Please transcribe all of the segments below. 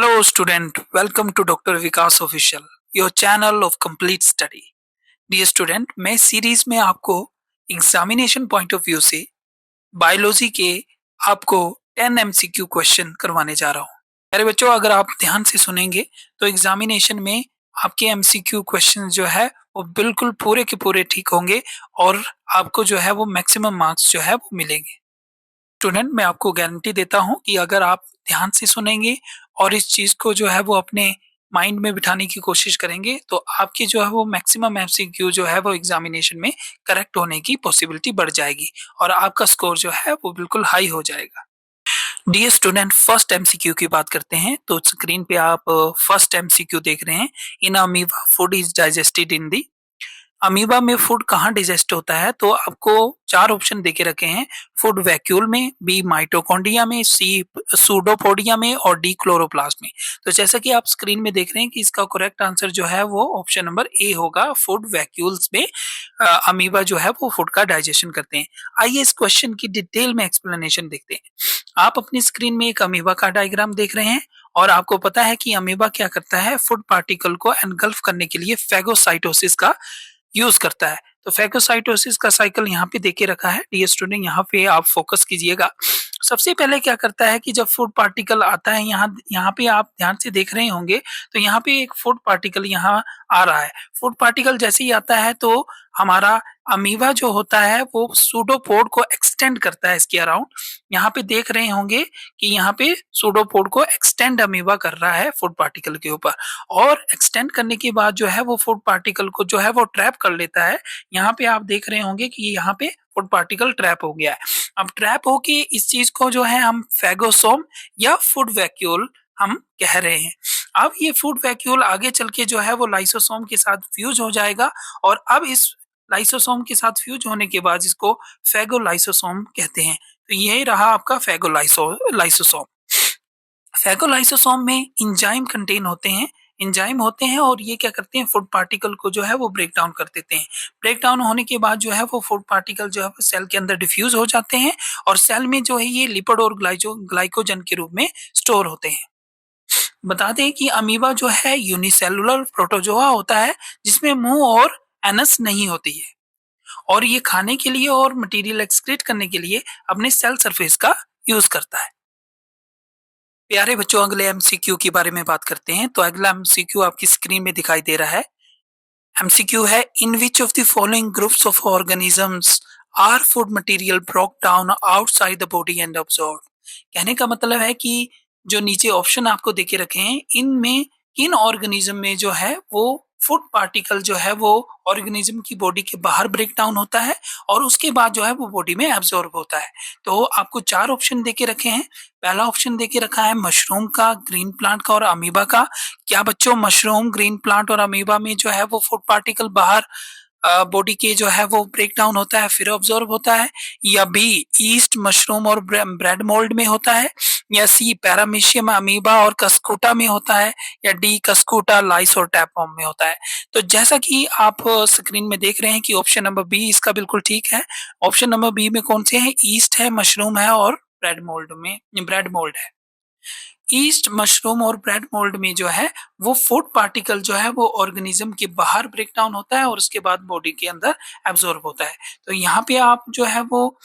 Hello, student. Welcome to Dr. Vikas Official, your channel of complete study. Dear student, मैं series में आपको examination point of view से biology के आपको 10 MCQ question करवाने जा रहा हूँ। अरे बच्चों, अगर आप ध्यान से सुनेंगे तो एग्जामिनेशन में आपके एमसीक्यू क्वेश्चन जो है वो बिल्कुल पूरे के पूरे ठीक होंगे और आपको जो है वो मैक्सिमम मार्क्स जो है वो मिलेंगे। स्टूडेंट, मैं आपको गारंटी देता हूं कि अगर आप ध्यान से सुनेंगे और इस चीज को जो है वो अपने माइंड में बिठाने की कोशिश करेंगे तो आपकी जो है वो मैक्सिमम एमसीक्यू जो है वो एग्जामिनेशन में करेक्ट होने की पॉसिबिलिटी बढ़ जाएगी और आपका स्कोर जो है वो बिल्कुल हाई हो जाएगा। डियर स्टूडेंट, फर्स्ट एमसीक्यू की बात करते हैं तो स्क्रीन पे आप फर्स्ट एमसीक्यू देख रहे हैं। In amoeba food is digested in the. Amoeba में फूड कहाँ डिजेस्ट होता है तो आपको चार ऑप्शन देके रखे हैं। फूड वैक्यूल में, बी माइटोकॉन्ड्रिया में, सी सूडोपोडिया में और डी क्लोरोप्लास्ट में। तो जैसा कि आप स्क्रीन में देख रहे हैं कि इसका करेक्ट आंसर जो है वो ऑप्शन नंबर ए होगा। फूड वैक्यूल्स में अमीबा जो है वो फूड का डाइजेशन करते हैं। आइए इस क्वेश्चन की डिटेल में एक्सप्लेनेशन देखते हैं। आप अपनी स्क्रीन में एक अमीबा का डायग्राम देख रहे हैं और आपको पता है कि अमीबा क्या करता है, फूड पार्टिकल को एनगल्फ करने के लिए फेगोसाइटोसिस का यूज करता है। तो फेगोसाइटोसिस का साइकिल यहाँ पे देके रखा है। डियर स्टूडेंट, यहाँ पे आप फोकस कीजिएगा। सबसे पहले क्या करता है कि जब फूड पार्टिकल आता है, यहाँ यहाँ पे आप ध्यान से देख रहे होंगे तो यहाँ पे एक फूड पार्टिकल यहाँ आ रहा है। फूड पार्टिकल जैसे ही आता है तो हमारा अमीबा जो होता है वो सूडोपोड को एक्सटेंड करता है इसके अराउंड। यहाँ पे देख रहे होंगे कि यहाँ पे सूडोपोड को एक्सटेंड अमीबा कर रहा है फूड पार्टिकल के ऊपर और एक्सटेंड करने के बाद जो है वो फूड पार्टिकल को जो है वो ट्रैप कर लेता है। यहाँ पे आप देख रहे होंगे कि यहाँ पे फूड पार्टिकल ट्रैप हो गया है। अब ट्रैप होके इस चीज को जो है हम फेगोसोम या फूड वैक्यूल हम कह रहे हैं। अब ये फूड वैक्यूल आगे चल के जो है वो लाइसोसोम के साथ फ्यूज हो जाएगा और अब इस लाइसोसोम के साथ फ्यूज होने के बाद इसको फेगोलाइसोसोम कहते हैं। तो यही रहा आपका फेगोलाइसोसोम। फेगोलाइसोसोम में इंजाइम कंटेन होते हैं, एंजाइम होते हैं और ये क्या करते हैं, फूड पार्टिकल को जो है वो ब्रेक डाउन कर देते हैं। ब्रेक डाउन होने के बाद जो है वो फूड पार्टिकल जो है वो सेल के अंदर डिफ्यूज हो जाते हैं और सेल में जो है ये लिपिड और ग्लाइकोजन के रूप में स्टोर होते हैं। बता दें कि अमीबा जो है यूनिसेलुलर प्रोटोजोआ होता है जिसमें मुंह और एनस नहीं होती है और ये खाने के लिए और मटेरियल एक्सक्रीट करने के लिए अपने सेल सरफेस का यूज करता है। प्यारे बच्चों, अगले एमसीक्यू के बारे में बात करते हैं। तो अगला एमसीक्यू आपकी स्क्रीन में दिखाई दे रहा है। एमसीक्यू है, in which of the following groups of organisms are food material broke down outside the body and absorb. कहने का मतलब है कि जो नीचे ऑप्शन आपको देके रखे हैं इनमें किन ऑर्गेनिज्म में जो है वो फूड पार्टिकल जो है वो ऑर्गेनिज्म की बॉडी के बाहर ब्रेक डाउन होता है और उसके बाद जो है वो बॉडी में एब्जॉर्ब होता है। तो आपको चार ऑप्शन देके रखे हैं। पहला ऑप्शन देके रखा है मशरूम का, ग्रीन प्लांट का और अमीबा का। क्या बच्चों मशरूम, ग्रीन प्लांट और अमीबा में जो है वो फूड पार्टिकल बाहर बॉडी के जो है वो ब्रेक डाउन होता है फिर ऑब्जॉर्ब होता है, या बी ईस्ट, मशरूम और ब्रेड मोल्ड में होता है, या सी पैरामीशियम अमीबा और कस्कूटा में होता है, या डी कस्कूटा, लाइस और टैपवर्म में होता है। तो जैसा कि आप स्क्रीन में देख रहे हैं कि ऑप्शन नंबर बी इसका बिल्कुल ठीक है। ऑप्शन नंबर बी में कौन से हैं, ईस्ट है, मशरूम है और ब्रेड मोल्ड है। ईस्ट, मशरूम और ब्रेड मोल्ड में जो है वो फूड पार्टिकल जो है वो ऑर्गेनिज्म के बाहर ब्रेक डाउन होता है और उसके बाद बॉडी के अंदर एब्जॉर्ब होता है। तो यहाँ पे आप जो है वो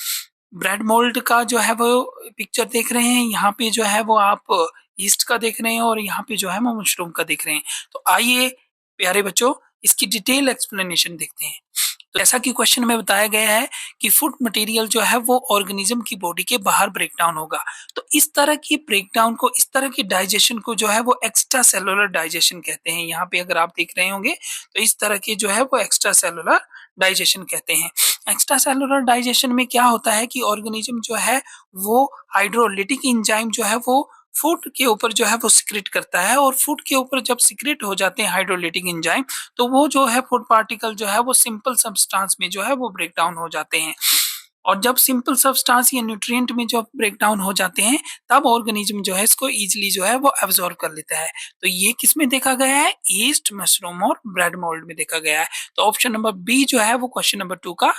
ब्रेड मोल्ड का जो है वो पिक्चर देख रहे हैं, यहाँ पे जो है वो आप ईस्ट का देख रहे हैं और यहाँ पे जो है वो मशरूम का देख रहे हैं। तो आइए प्यारे बच्चों इसकी डिटेल एक्सप्लेनेशन देखते हैं। तो जैसा कि क्वेश्चन में बताया गया है कि फूड मटेरियल जो है वो ऑर्गेनिज्म की बॉडी के बाहर ब्रेक डाउन होगा। तो इस तरह की ब्रेकडाउन को, इस तरह की डाइजेशन को जो है वो एक्स्ट्रा सेलुलर डाइजेशन कहते हैं। यहाँ पे अगर आप देख रहे होंगे तो इस तरह की जो है वो एक्स्ट्रा सेलुलर डाइजेशन कहते हैं। एक्स्ट्रा सेलुलर डाइजेशन में क्या होता है कि ऑर्गेनिज्म जो है वो हाइड्रोलिटिक एंजाइम जो है वो फूड के ऊपर जो है वो सिक्रेट करता है और फूड के ऊपर जब सिक्रेट हो जाते हैं हाइड्रोलिटिक एंजाइम तो वो जो है फूड पार्टिकल जो है वो सिंपल सब्सटेंस में जो है वो ब्रेक डाउन हो जाते हैं। और जब सिंपल सब्सटेंस या न्यूट्रिएंट में जो ब्रेक डाउन हो जाते हैं तब ऑर्गेनिज्म जो है इसको इजीली जो है वो एब्जॉर्ब कर लेता है। तो ये किस में देखा गया है, ईस्ट, मशरूम और ब्रेड मोल्ड में देखा गया है। तो ऑप्शन नंबर बी जो है वो क्वेश्चन नंबर 2 का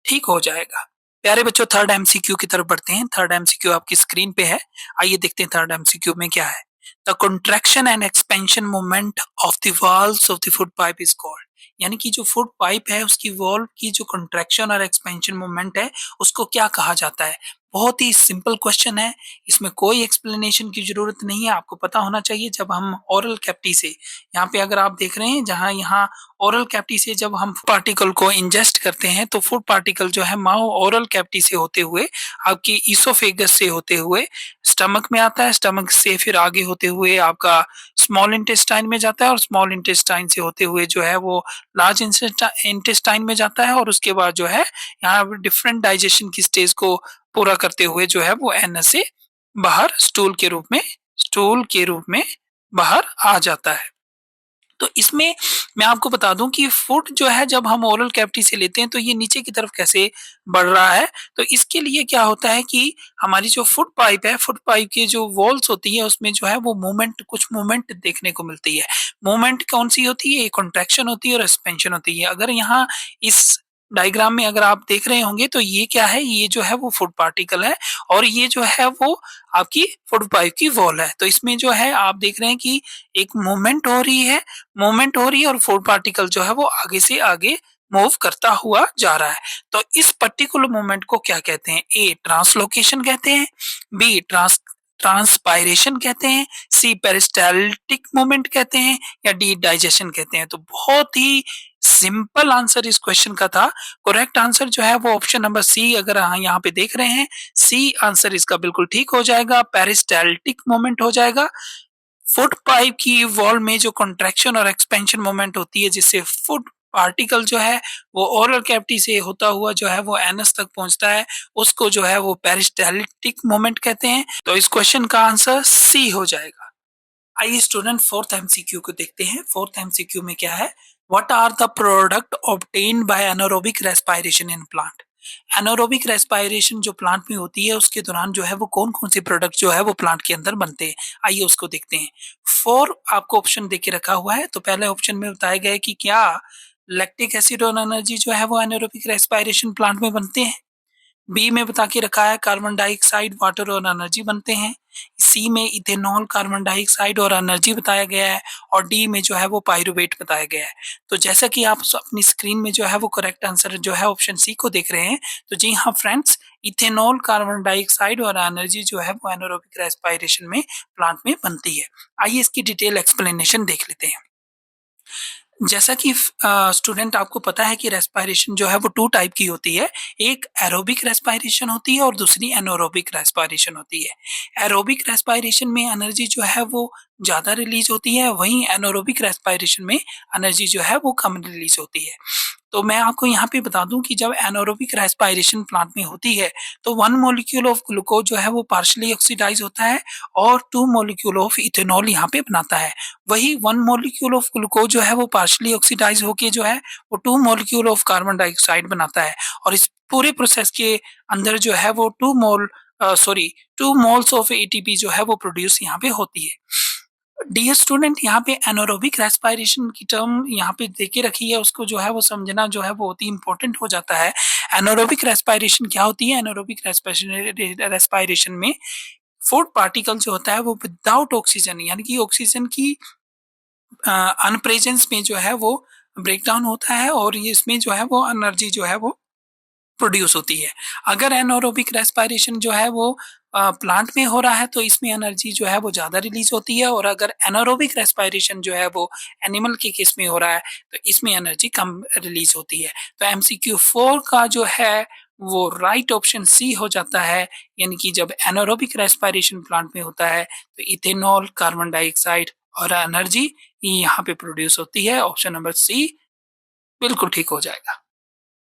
ठीक हो जाएगा। प्यारे बच्चों, थर्ड एमसीक्यू की तरफ बढ़ते हैं। थर्ड एमसीक्यू आपकी स्क्रीन पे है। आइए देखते हैं थर्ड एमसीक्यू में क्या है। The contraction and expansion movement of the walls of the food pipe is called. यानी कि जो फूड पाइप है उसकी वॉल की जो कंट्रैक्शन और एक्सपेंशन मूवमेंट है उसको क्या कहा जाता है। बहुत ही सिंपल क्वेश्चन है, इसमें कोई एक्सप्लेनेशन की जरूरत नहीं है, आपको पता होना चाहिए। जब हम ओरल कैविटी से, यहाँ पे अगर आप देख रहे हैं जहां यहाँ ओरल कैविटी से जब हम पार्टिकल को इंजेस्ट करते हैं तो फूड पार्टिकल जो है माओ ओरल कैविटी से होते हुए आपकी ईसोफेगस से होते हुए स्टमक में आता है, स्टमक से फिर आगे होते हुए आपका स्मॉल इंटेस्टाइन में जाता है और स्मॉल इंटेस्टाइन से होते हुए जो है वो लार्ज इंटेस्टाइन में जाता है और उसके बाद जो है यहाँ डिफरेंट डाइजेशन की स्टेज को पूरा करते हुए जो है वो एनस से बाहर स्टूल के रूप में बाहर आ जाता है। तो इसमें मैं आपको बता दूं कि फूड जो है जब हम ओरल कैविटी से लेते हैं तो ये नीचे की तरफ कैसे बढ़ रहा है। तो इसके लिए क्या होता है कि हमारी जो फूड पाइप है, फूड पाइप की जो वॉल्स होती है उसमें जो है वो कुछ मूवमेंट देखने को मिलती है। मूवमेंट कौन सी होती है, कॉन्ट्रैक्शन होती है और एक्सपेंशन होती है। अगर यहाँ इस डायग्राम में अगर आप देख रहे होंगे तो ये क्या है, ये जो है वो फूड पार्टिकल है और ये जो है वो आपकी फूड पाइप की वॉल है। तो इसमें जो है आप देख रहे हैं कि एक मूवमेंट हो रही है और फूड पार्टिकल जो है वो आगे से आगे मूव करता हुआ जा रहा है। तो इस पर्टिकुलर मूवमेंट को क्या कहते हैं, ए ट्रांसलोकेशन कहते हैं, बी ट्रांसपायरेशन कहते हैं, सी पेरिस्टाल्टिक मूवमेंट कहते हैं या डी डाइजेशन कहते हैं। तो बहुत ही सिंपल आंसर इस क्वेश्चन का था। करेक्ट आंसर जो है वो ऑप्शन नंबर सी, अगर यहाँ पे देख रहे हैं सी आंसर इसका बिल्कुल ठीक हो जाएगा, पेरिस्टाल्टिक मूवमेंट हो जाएगा। फुट पाइप की वॉल में जो कंट्रैक्शन और एक्सपेंशन मोमेंट होती है जिससे फुट पार्टिकल जो है वो ओरल कैविटी से होता हुआ जो है वो एनस तक पहुंचता है, उसको जो है वो पेरिस्टाल्टिक मोमेंट कहते हैं। तो इस क्वेश्चन का आंसर सी हो जाएगा। आइए स्टूडेंट फोर्थ एमसीक्यू को देखते हैं। फोर्थ एमसीक्यू में क्या है, what are the product obtained by anaerobic respiration in plant. Anaerobic respiration जो प्लांट में होती है उसके दौरान जो है वो कौन कौन से प्रोडक्ट जो है वो प्लांट के अंदर बनते हैं, आइए उसको देखते हैं। फोर आपको ऑप्शन देके रखा हुआ है। तो पहले ऑप्शन में बताया गया है कि क्या लैक्टिक एसिड और एनर्जी जो है वो एनारोबिक रेस्पिरेशन प्लांट में बनते हैं। बी में बता के रखा है कार्बन डाइऑक्साइड, वाटर और एनर्जी बनते हैं। सी में इथेनॉल, कार्बन डाइऑक्साइड और एनर्जी बताया गया है और डी में जो है वो पाइरुवेट बताया गया है। तो जैसा कि आप अपनी स्क्रीन में जो है वो करेक्ट आंसर जो है ऑप्शन सी को देख रहे हैं, तो जी हाँ फ्रेंड्स, इथेनॉल, कार्बन डाइऑक्साइड और एनर्जी जो है वो एनारोबिक रेस्पिरेशन में प्लांट में बनती है। आइए इसकी डिटेल एक्सप्लेनेशन देख लेते हैं। जैसा कि स्टूडेंट आपको पता है कि रेस्पिरेशन जो है वो टू टाइप की होती है, एक एरोबिक रेस्पिरेशन होती है और दूसरी एनारोबिक रेस्पिरेशन होती है। एरोबिक रेस्पिरेशन में एनर्जी जो है वो ज़्यादा रिलीज होती है, वहीं एनारोबिक रेस्पिरेशन में एनर्जी जो है वो कम रिलीज होती है। तो मैं आपको यहाँ पे बता दूं कि जब एनारोबिक रेस्पिरेशन प्लांट में होती है तो 1 मॉलिक्यूल ऑफ ग्लूकोज जो है वो पार्शियली ऑक्सीडाइज होता है और 2 मॉलिक्यूल ऑफ इथेनॉल यहाँ पे बनाता है। वही 1 मॉलिक्यूल ऑफ ग्लूकोज जो है वो पार्शियली ऑक्सीडाइज होके जो है वो 2 मॉलिक्यूल ऑफ कार्बन डाइऑक्साइड बनाता है और इस पूरे प्रोसेस के अंदर जो है वो 2 मोल्स ऑफ एटीपी जो है वो प्रोड्यूस यहाँ पे होती है। डियर स्टूडेंट, यहाँ पे एनारोबिक रेस्पिरेशन की टर्म यहाँ पे देके रखी है, उसको जो है वो समझना जो है वो बहुत ही इंपॉर्टेंट हो जाता है। एनारोबिक रेस्पिरेशन क्या होती है, एनारोबिक रेस्पिरेशन में फूड पार्टिकल जो होता है वो विदाउट ऑक्सीजन यानी कि ऑक्सीजन की अनप्रेजेंस में जो है वो ब्रेक डाउन होता है और ये इसमें जो है वो एनर्जी जो है वो प्रोड्यूस होती है। अगर एनारोबिक रेस्पिरेशन जो है वो प्लांट में हो रहा है तो इसमें एनर्जी जो है वो ज़्यादा रिलीज होती है और अगर एनारोबिक रेस्पिरेशन जो है वो एनिमल के केस में हो रहा है तो इसमें एनर्जी कम रिलीज होती है। तो एमसीक्यू 4 का जो है वो राइट ऑप्शन सी हो जाता है, यानी कि जब एनारोबिक रेस्पिरेशन प्लांट में होता है तो इथेनॉल, कार्बन डाइऑक्साइड और एनर्जी यहाँ पे प्रोड्यूस होती है। ऑप्शन नंबर सी बिल्कुल ठीक हो जाएगा।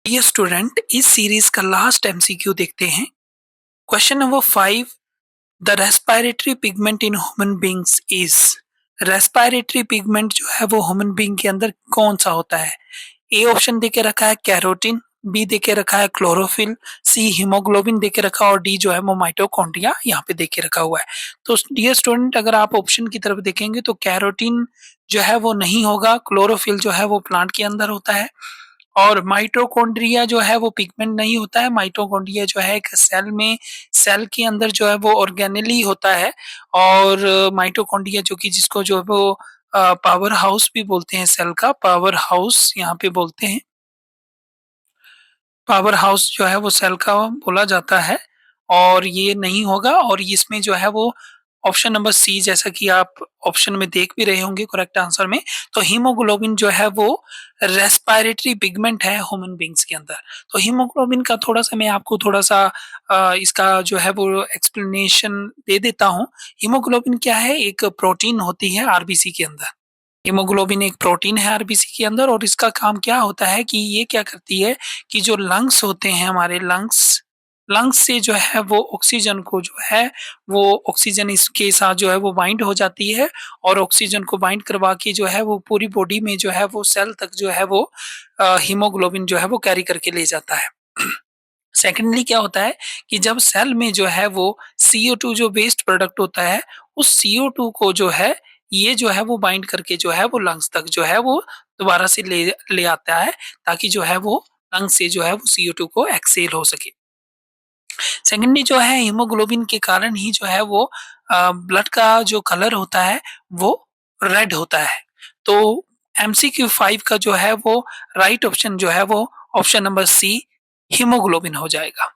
ये स्टूडेंट इस सीरीज का लास्ट एमसीक्यू देखते हैं। Question number 5, the respiratory pigment in human beings is. Respiratory pigment जो है वो ह्यूमन बींग के अंदर कौन सा होता है। ए ऑप्शन देके रखा है कैरोटीन, बी देके रखा है क्लोरोफिल, सी हीमोग्लोबिन देके रखा और डी जो है वो माइटोकॉन्ड्रिया यहाँ पे देके रखा हुआ है। तो डियर स्टूडेंट, अगर आप ऑप्शन की तरफ देखेंगे तो कैरोटीन जो है वो नहीं होगा, क्लोरोफिल जो है वो प्लांट के अंदर होता है, और माइटोकॉन्ड्रिया जो है वो पिगमेंट नहीं होता है। माइटोकॉन्ड्रिया जो है एक सेल के अंदर जो है वो ऑर्गेनेली होता है। और माइटोकॉन्ड्रिया जो कि जिसको जो है वो पावर हाउस भी बोलते हैं, सेल का पावर हाउस यहाँ पे बोलते हैं। पावर हाउस जो है वो सेल का बोला जाता है, और ये नहीं होगा। और इसमें जो है वो ऑप्शन नंबर सी, जैसा कि आप ऑप्शन में देख भी रहे होंगे करेक्ट आंसर में, तो हीमोग्लोबिन जो है वो रेस्पिरेटरी पिगमेंट है ह्यूमन बींग्स के अंदर। तो हीमोग्लोबिन का थोड़ा सा मैं आपको थोड़ा सा इसका जो है वो एक्सप्लेनेशन दे देता हूँ। हीमोग्लोबिन क्या है, एक प्रोटीन होती है आरबीसी के अंदर। हीमोग्लोबिन एक प्रोटीन है आरबीसी के अंदर, और इसका काम क्या होता है कि ये क्या करती है कि जो लंग्स होते हैं हमारे लंग्स, लंग्स से जो है वो ऑक्सीजन को जो है वो ऑक्सीजन इसके साथ जो है वो बाइंड हो जाती है, और ऑक्सीजन को बाइंड करवा के जो है वो पूरी बॉडी में जो है वो सेल तक जो है वो हीमोग्लोबिन जो है वो कैरी करके ले जाता है। सेकेंडली क्या होता है कि जब सेल में जो है वो CO2 जो वेस्ट प्रोडक्ट होता है, उस CO2 को जो है ये जो है वो बाइंड करके जो है वो लंग्स तक जो है वो दोबारा से ले ले आता है, ताकि जो है वो लंग्स से जो है वो CO2 को एक्सेल हो सके। सेकेंडली जो है हीमोग्लोबिन के कारण ही जो है वो ब्लड का जो कलर होता है वो रेड होता है। तो MCQ5 का जो है वो राइट ऑप्शन जो है वो ऑप्शन नंबर सी हीमोग्लोबिन हो जाएगा।